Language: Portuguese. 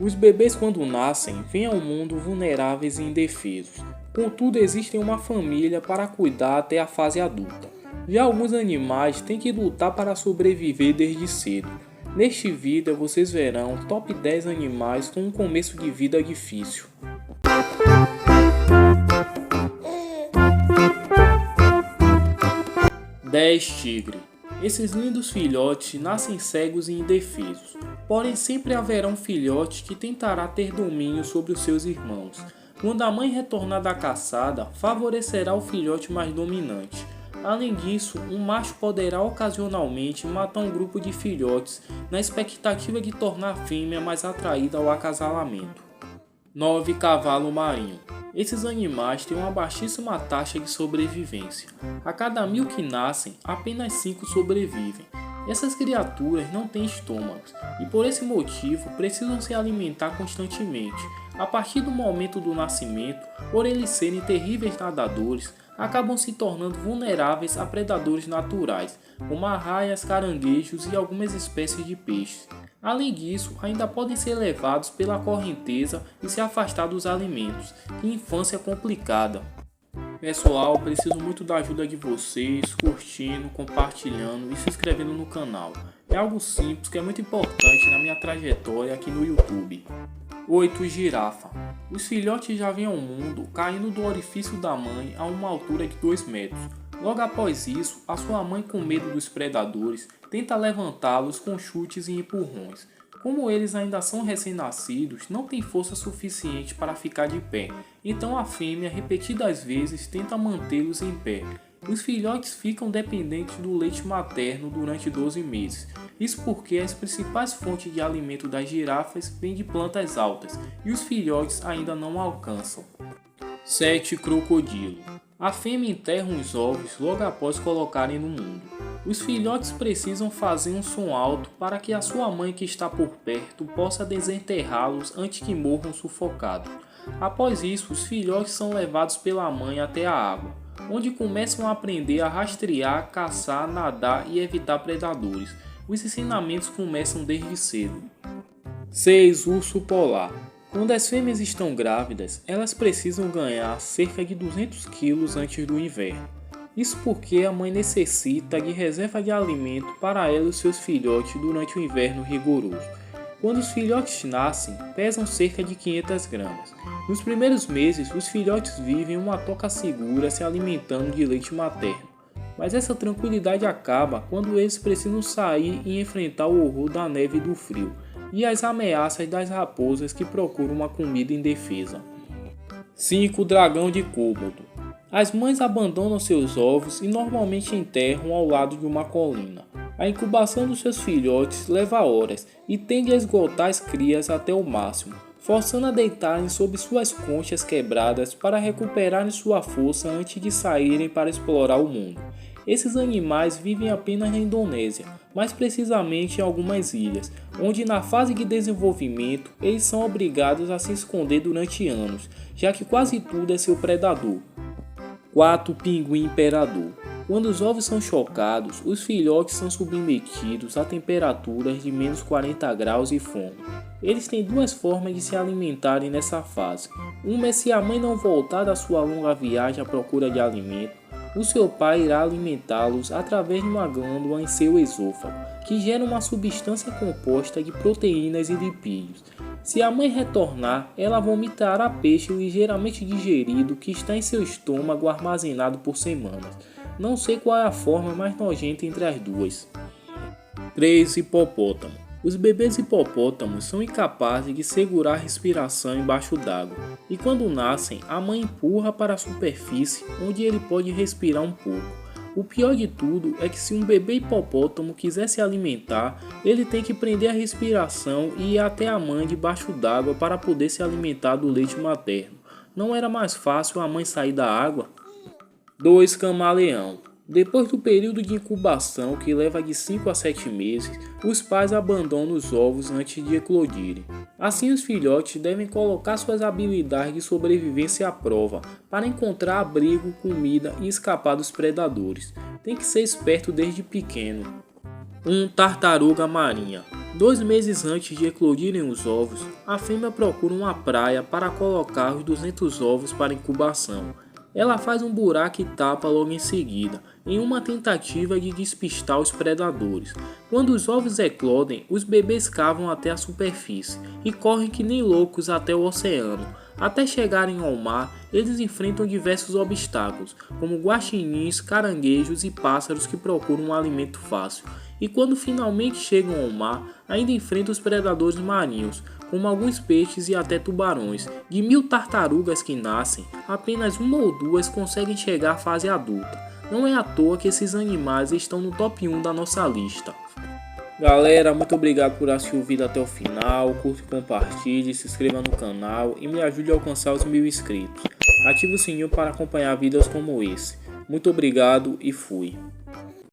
Os bebês, quando nascem, vêm ao mundo vulneráveis e indefesos. Contudo, existe uma família para cuidar até a fase adulta. Já alguns animais têm que lutar para sobreviver desde cedo. Neste vídeo vocês verão top 10 animais com um começo de vida difícil. 10. Tigre. Esses lindos filhotes nascem cegos e indefesos, porém sempre haverá um filhote que tentará ter domínio sobre os seus irmãos. Quando a mãe retornar da caçada, favorecerá o filhote mais dominante. Além disso, um macho poderá ocasionalmente matar um grupo de filhotes na expectativa de tornar a fêmea mais atraída ao acasalamento. 9. Cavalo marinho. Esses animais têm uma baixíssima taxa de sobrevivência. A cada 1000 que nascem, apenas 5 sobrevivem. Essas criaturas não têm estômagos e por esse motivo precisam se alimentar constantemente. A partir do momento do nascimento, por eles serem terríveis nadadores, acabam se tornando vulneráveis a predadores naturais, como arraias, caranguejos e algumas espécies de peixes. Além disso, ainda podem ser levados pela correnteza e se afastar dos alimentos. Que infância complicada! Pessoal, preciso muito da ajuda de vocês, curtindo, compartilhando e se inscrevendo no canal. É algo simples que é muito importante na minha trajetória aqui no YouTube. 8. Girafa. Os filhotes já vêm ao mundo caindo do orifício da mãe a uma altura de 2 metros. Logo após isso, a sua mãe, com medo dos predadores, tenta levantá-los com chutes e empurrões. Como eles ainda são recém-nascidos, não tem força suficiente para ficar de pé, então a fêmea repetidas vezes tenta mantê-los em pé. Os filhotes ficam dependentes do leite materno durante 12 meses. Isso porque as principais fontes de alimento das girafas vêm de plantas altas e os filhotes ainda não alcançam. 7. Crocodilo. A fêmea enterra os ovos logo após colocarem no mundo. Os filhotes precisam fazer um som alto para que a sua mãe que está por perto possa desenterrá-los antes que morram sufocados. Após isso, os filhotes são levados pela mãe até a água, onde começam a aprender a rastrear, caçar, nadar e evitar predadores. Os ensinamentos começam desde cedo. 6. Urso polar. Quando as fêmeas estão grávidas, elas precisam ganhar cerca de 200 kg antes do inverno. Isso porque a mãe necessita de reserva de alimento para ela e seus filhotes durante o inverno rigoroso. Quando os filhotes nascem, pesam cerca de 500 gramas. Nos primeiros meses, os filhotes vivem uma toca segura se alimentando de leite materno. Mas essa tranquilidade acaba quando eles precisam sair e enfrentar o horror da neve e do frio, e as ameaças das raposas que procuram uma comida indefesa. 5. Dragão de Cômodo. As mães abandonam seus ovos e normalmente enterram ao lado de uma colina. A incubação dos seus filhotes leva horas e tende a esgotar as crias até o máximo, forçando a deitarem sob suas conchas quebradas para recuperarem sua força antes de saírem para explorar o mundo. Esses animais vivem apenas na Indonésia, mais precisamente em algumas ilhas, onde na fase de desenvolvimento eles são obrigados a se esconder durante anos, já que quase tudo é seu predador. 4. Pinguim imperador. Quando os ovos são chocados, os filhotes são submetidos a temperaturas de menos 40 graus e fome. Eles têm 2 formas de se alimentarem nessa fase. Uma é se a mãe não voltar da sua longa viagem à procura de alimento, o seu pai irá alimentá-los através de uma glândula em seu esôfago, que gera uma substância composta de proteínas e lipídios. Se a mãe retornar, ela vomitará peixe ligeiramente digerido que está em seu estômago armazenado por semanas. Não sei qual é a forma mais nojenta entre as duas. 3. Hipopótamo. Os bebês hipopótamos são incapazes de segurar a respiração embaixo d'água, e quando nascem, a mãe empurra para a superfície onde ele pode respirar um pouco. O pior de tudo é que se um bebê hipopótamo quiser se alimentar, ele tem que prender a respiração e ir até a mãe debaixo d'água para poder se alimentar do leite materno. Não era mais fácil a mãe sair da água? 2. Camaleão. Depois do período de incubação, que leva de 5 a 7 meses, os pais abandonam os ovos antes de eclodirem. Assim, os filhotes devem colocar suas habilidades de sobrevivência à prova para encontrar abrigo, comida e escapar dos predadores. Tem que ser esperto desde pequeno. 1. Tartaruga marinha. 2 meses antes de eclodirem os ovos, a fêmea procura uma praia para colocar os 200 ovos para incubação. Ela faz um buraco e tapa logo em seguida, em uma tentativa de despistar os predadores. Quando os ovos eclodem, os bebês cavam até a superfície e correm que nem loucos até o oceano. Até chegarem ao mar, eles enfrentam diversos obstáculos, como guaxinins, caranguejos e pássaros que procuram um alimento fácil. E quando finalmente chegam ao mar, ainda enfrentam os predadores marinhos, como alguns peixes e até tubarões. De 1000 tartarugas que nascem, apenas 1 ou 2 conseguem chegar à fase adulta. Não é à toa que esses animais estão no top 1 da nossa lista. Galera, muito obrigado por assistir o vídeo até o final. Curte, compartilhe, se inscreva no canal e me ajude a alcançar os 1000 inscritos. Ative o sininho para acompanhar vídeos como esse. Muito obrigado e fui.